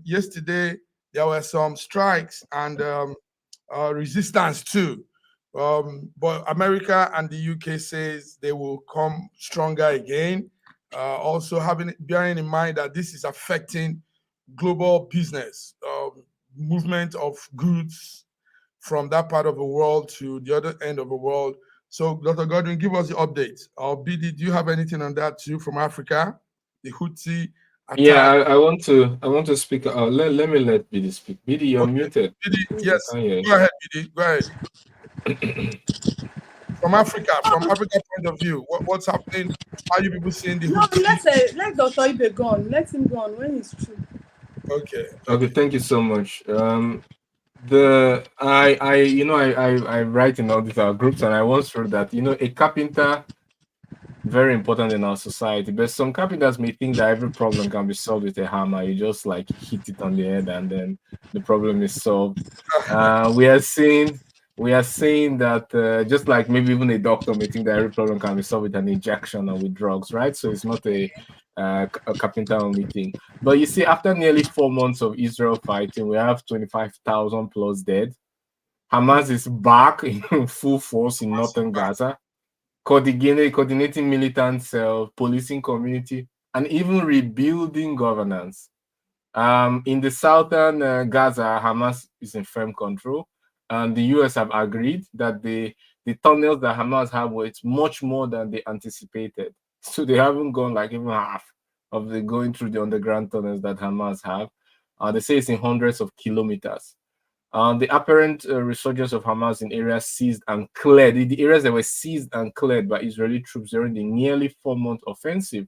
Yesterday there were some strikes and resistance too. But America and the UK says they will come stronger again. Also bearing in mind that this is affecting global business, movement of goods from that part of the world to the other end of the world. So, Dr. Godwin, give us the update. BD, do you have anything on that too from Africa? The Houthi attack. Yeah, I want to speak. Let me let BD speak. BD, you're muted. BD, yes. Go ahead, BD. Go ahead. From Africa point of view, what's happening? How are you people seeing the Houthi? Let Dr. Ibe go on. Let him go on when it's true. Okay, thank you so much. I write in all these groups, and I once heard that a carpenter, very important in our society, but some carpenters may think that every problem can be solved with a hammer. You just like hit it on the head and then the problem is solved. We are saying that just like maybe even a doctor may think that every problem can be solved with an injection or with drugs, right? So it's not a carpenter only thing. But you see, after nearly 4 months of Israel fighting, we have 25,000 plus dead. Hamas is back in full force in northern Gaza, coordinating militant cells, policing community, and even rebuilding governance. In the southern Gaza, Hamas is in firm control, and the US have agreed that the tunnels that Hamas have were much more than they anticipated. So they haven't gone like even half of the going through the underground tunnels that Hamas have. They say it's in hundreds of kilometers. The apparent resurgence of Hamas in areas seized and cleared, the areas that were seized and cleared by Israeli troops during the nearly 4-month offensive,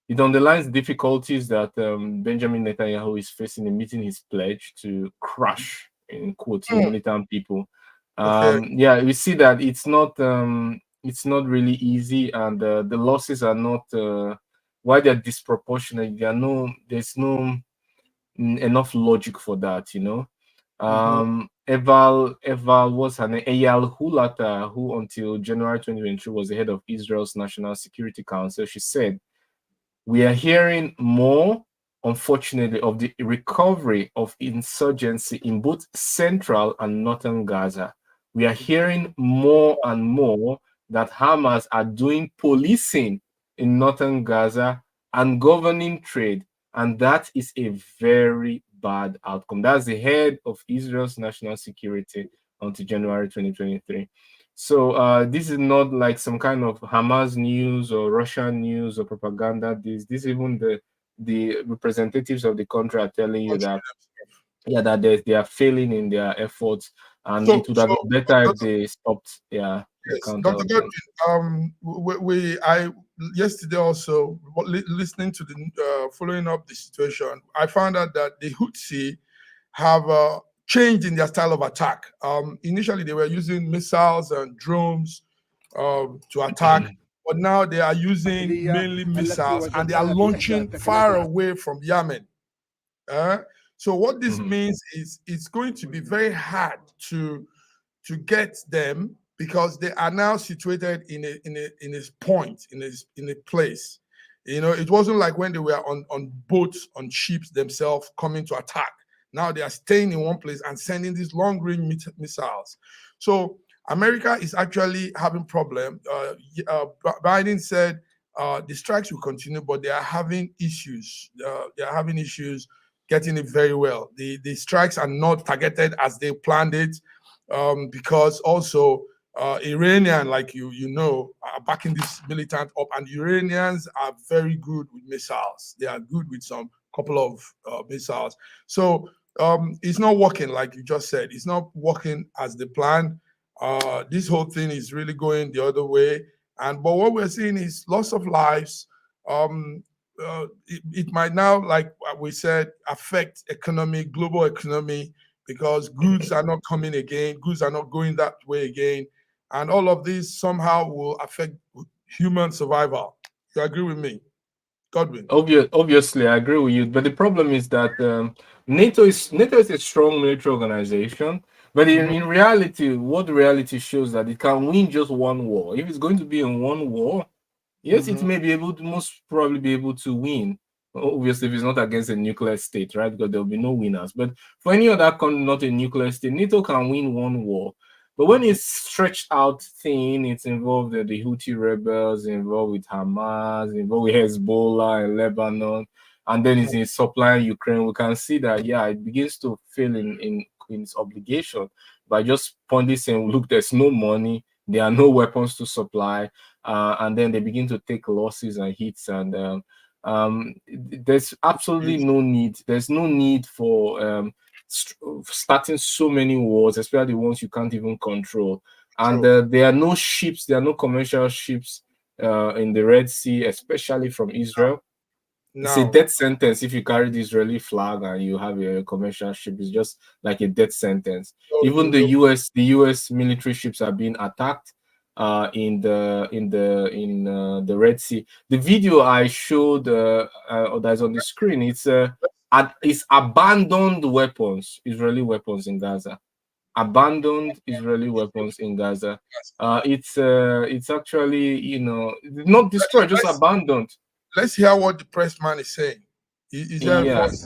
it underlines difficulties that Benjamin Netanyahu is facing in meeting his pledge to crush, in quotes, militant people. Yeah, we see that it's not really easy, and the losses are not why they're disproportionate. There's no enough logic for that, Eval was her name, Eyal Hulata, who until January 2023 was the head of Israel's National Security Council. She said, "We are hearing more, unfortunately, of the recovery of insurgency in both central and northern Gaza. We are hearing more and more that Hamas are doing policing in northern Gaza and governing trade, and that is a very bad outcome." That's the head of Israel's national security until January 2023. So this is not like some kind of Hamas news or Russian news or propaganda. This even the representatives of the country are telling you that they are failing in their efforts, and it would have been better if they stopped. Yeah. Yes, Dr. Godwin, I yesterday also listening to the following up the situation, I found out that the Houthi have changed in their style of attack. Initially, they were using missiles and drones to attack, but now they are using mainly missiles, and they are launching far away from Yemen. So what this means is it's going to be very hard to get them, because they are now situated in a point, in a place. It wasn't like when they were on boats, on ships themselves coming to attack. Now they are staying in one place and sending these long-range missiles. So America is actually having problem. Biden said the strikes will continue, but they are having issues. They are having issues getting it very well. The strikes are not targeted as they planned it, because also Iranian, like are backing this militant up, and Iranians are very good with missiles. They are good with some couple of missiles. So it's not working, like you just said. It's not working as they planned. This whole thing is really going the other way. But what we're seeing is loss of lives. it might now, like we said, affect global economy, because goods are not coming again, goods are not going that way again, and all of this somehow will affect human survival. You agree with me, Godwin? Obviously, I agree with you. But the problem is that NATO is a strong military organization. But in reality, what the reality shows that it can win just one war. If it's going to be in one war, yes, it may be able to, most probably be able to win. Obviously, if it's not against a nuclear state, right? Because there will be no winners. But for any other country, not a nuclear state, NATO can win one war. But when it's stretched out thin, it's involved in the Houthi rebels, involved with Hamas, involved with Hezbollah and Lebanon, and then it's in supplying Ukraine. We can see that, yeah, it begins to fail in its obligation by just pointing saying, look, there's no money, there are no weapons to supply, and then they begin to take losses and hits, and there's absolutely no need. There's no need for starting so many wars, especially the ones you can't even control. And there are no ships, there are no commercial ships in the Red Sea, especially from Israel. It's a death sentence if you carry the Israeli flag and you have a commercial ship. It's just like a death sentence. Even the US military ships are being attacked in the Red Sea. The video I showed that's on the screen, it's abandoned weapons, Israeli weapons in Gaza. Abandoned Israeli weapons in Gaza. It's actually, you know, not destroyed, just abandoned. Let's hear what the press man is saying. Is there Yes.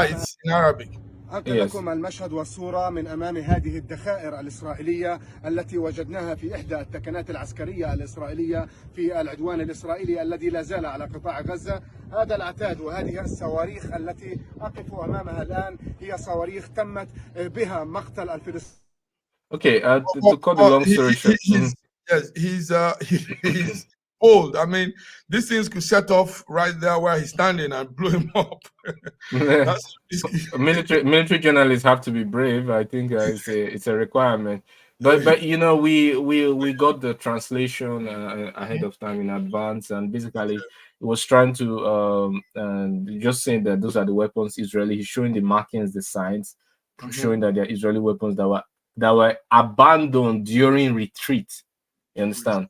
it's in Arabic. أنقل لكم المشهد والصورة من أمام هذه الذخائر الإسرائيلية التي وجدناها في إحدى التكنات العسكرية الإسرائيلية في العدوان الإسرائيلي الذي لا زال على قطاع غزة. هذا العتاد وهذه الصواريخ التي أقف أمامها الآن هي صواريخ تمت بها مقتل الفلسطينيين. Okay, to cut the long story short. He's old. I mean, these things could set off right there where he's standing and blow him up. Military journalists have to be brave. I think it's a requirement. But you know, we got the translation ahead of time in advance, and basically it was trying to just saying that those are the weapons Israeli. He's showing the markings, the signs, showing that they're Israeli weapons that were abandoned during retreat. You understand?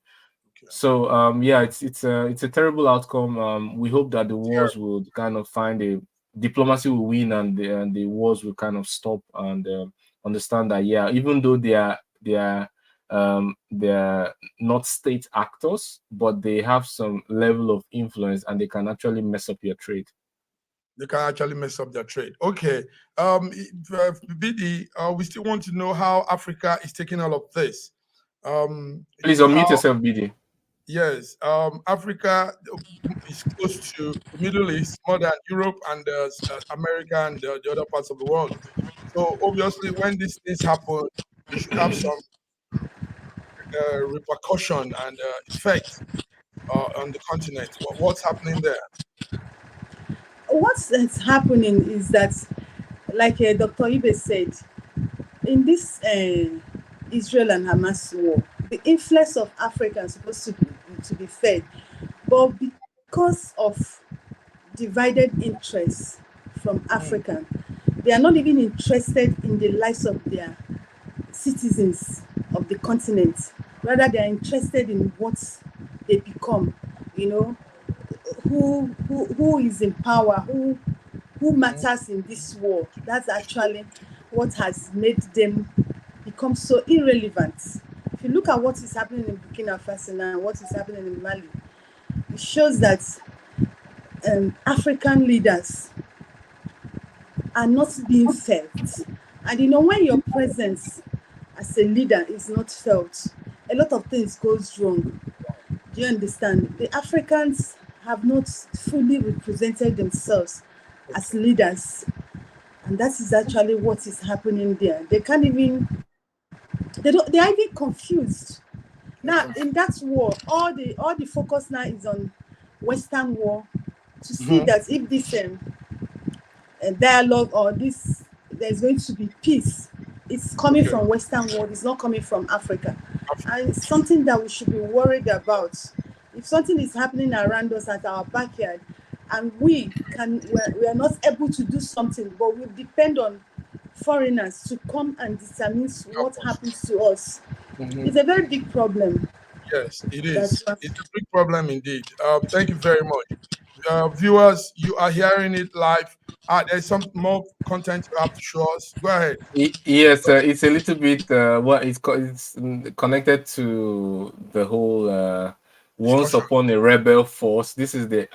So yeah, it's a terrible outcome. We hope that the wars will kind of find diplomacy will win, and the wars will kind of stop, and understand that, yeah, even though they are not state actors, but they have some level of influence, and they can actually mess up your trade. They can actually mess up their trade. Okay, BD, we still want to know how Africa is taking all of this. Please unmute yourself, BD. Yes, Africa is close to the Middle East more than Europe and America and the other parts of the world. So obviously, when these things happen, we should have some repercussion and effect on the continent. What's happening there? What's happening is that, like Dr. Ibe said, in this Israel and Hamas war, the influence of Africa is supposed to be fed, but because of divided interests from Africa, they are not even interested in the lives of their citizens of the continent. Rather, they are interested in what they become. You know, who is in power, who matters in this war. That's actually what has made them become so irrelevant. If you look at what is happening in Burkina Faso and what is happening in Mali, it shows that African leaders are not being felt. And you know, when your presence as a leader is not felt, a lot of things goes wrong. Do you understand? The Africans have not fully represented themselves as leaders, and that is actually what is happening there. They can't even, they are even confused. Now in that war, all the focus now is on Western war, to see that if this dialogue or this, there's going to be peace, it's coming from Western world, it's not coming from Africa. And it's something that we should be worried about. If something is happening around us at our backyard, and we are not able to do something, but we depend on foreigners to come and determine what happens to us. It's a very big problem. Yes, it is. It's a big problem indeed. Thank you very much. Viewers, you are hearing it live. There's some more content you have to show us. Go ahead. Yes, it's a little bit it's connected to the whole once Discussion. upon a rebel force. This is the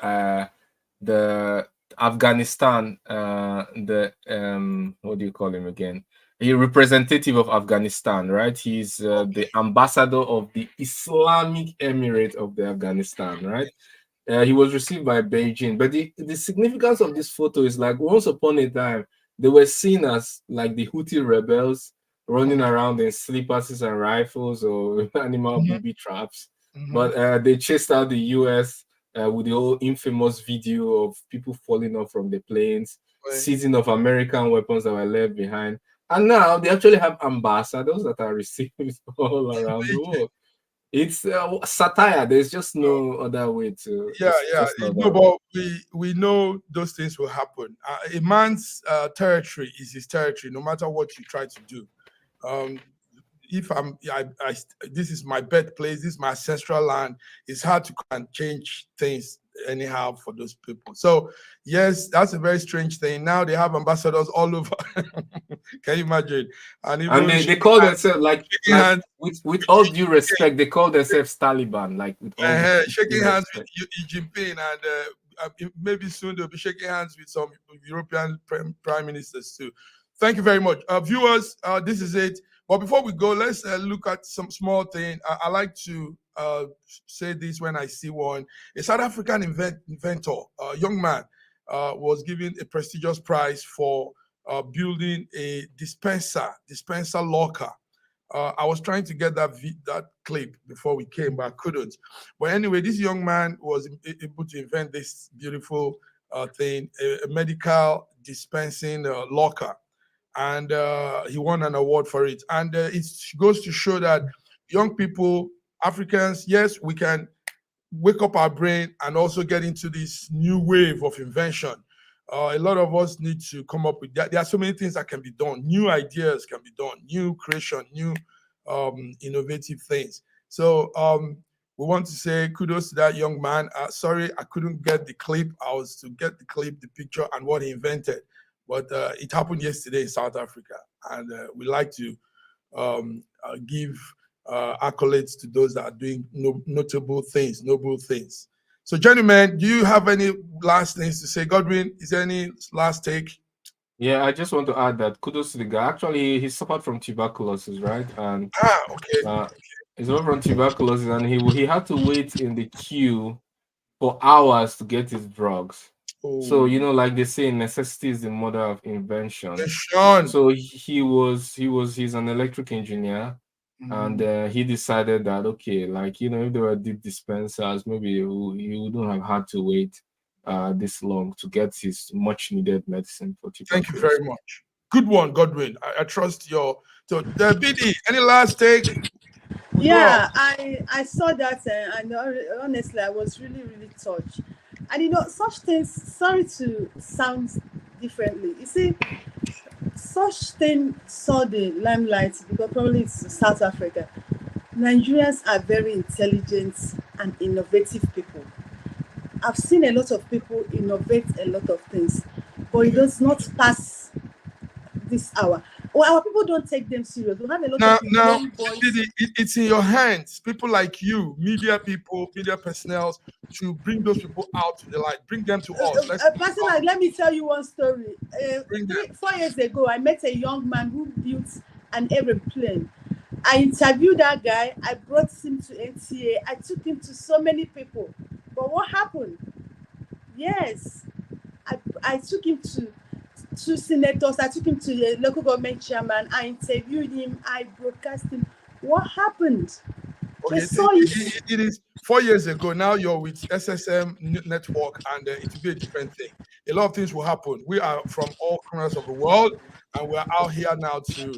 Afghanistan, what do you call him again? A representative of Afghanistan, right? He's the ambassador of the Islamic Emirate of the Afghanistan, right? He was received by Beijing. But the significance of this photo is like once upon a time, they were seen as like the Houthi rebels running around in slippers and rifles or animal booby traps. But they chased out the US with the old infamous video of people falling off from the planes, seizing of American weapons that were left behind. And now they actually have ambassadors that are received all around the world. It's satire. There's just no other way to. No, but we know those things will happen. A man's territory is his territory, no matter what you try to do. If this is my birthplace, this is my ancestral land. It's hard to change things anyhow for those people. So yes, that's a very strange thing. Now they have ambassadors all over. Can you imagine? And they call themselves like with all due respect, they call themselves Taliban. Like with all shaking hands with Xi Jinping, and maybe soon they'll be shaking hands with some European prime ministers too. Thank you very much, viewers. This is it. But before we go, let's look at some small thing. I like to say this when I see one. A South African inventor, a young man, was given a prestigious prize for building a dispenser locker. I was trying to get that clip before we came, but I couldn't. But anyway, this young man was able to invent this beautiful thing, a medical dispensing locker. And he won an award for it. And it goes to show that young people, Africans, yes, we can wake up our brain and also get into this new wave of invention. A lot of us need to come up with that. There are so many things that can be done. New ideas can be done, new creation, new innovative things. So we want to say kudos to that young man. Sorry, I couldn't get the clip. I was to get the clip, the picture, and what he invented. But it happened yesterday in South Africa, and we like to give accolades to those that are doing notable things, noble things. So, gentlemen, do you have any last things to say? Godwin, is there any last take? Yeah, I just want to add that kudos to the guy. Actually, he suffered from tuberculosis, right? And he suffered from tuberculosis, and he had to wait in the queue for hours to get his drugs. So like they say, necessity is the mother of invention. So he's an electric engineer, and he decided that if there were deep dispensers, maybe he wouldn't have had to wait this long to get his much needed medicine for tuberculosis. Thank you very much. Good one, Godwin. I trust your. So, BD, any last take? Yeah, I saw that, and honestly, I was really, really touched. And such things, sorry to sound differently. You see, such thing saw the limelight because probably it's South Africa. Nigerians are very intelligent and innovative people. I've seen a lot of people innovate a lot of things, but it does not pass this hour. Well, our people don't take them serious. We have a lot of young boys. It's in your hands. People like you, media people, media personnel, to bring those people out to the light. Bring them to us. Personally, let me tell you one story. 4 years ago, I met a young man who built an aeroplane. I interviewed that guy. I brought him to NTA. I took him to so many people. But what happened? Yes, I took him to two senators. I took him to the local government chairman. I interviewed him. I broadcast him. What happened? Okay, it is 4 years ago. Now you're with SSM network, and it will be a different thing. A lot of things will happen. We are from all corners of the world. and we're out here now to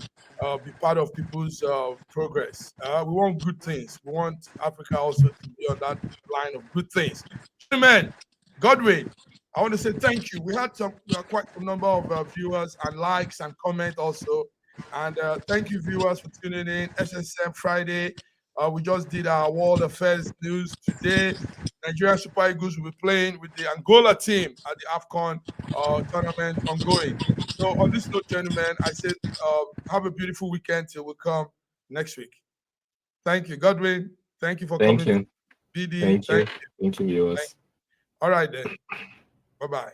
be part of people's progress. We want good things. We want Africa also to be on that line of good things. Gentlemen, Godwin, I want to say thank you. We had quite a number of viewers and likes and comment also. And thank you, viewers, for tuning in. SSM Friday. We just did our World Affairs news today. Nigerian Super Eagles will be playing with the Angola team at the AFCON tournament ongoing. So on this note, gentlemen, I said have a beautiful weekend till we come next week. Thank you, Godwin. Thank you for coming. Thank you. BD. Thank you. Thank you, viewers. All right then. Bye-bye.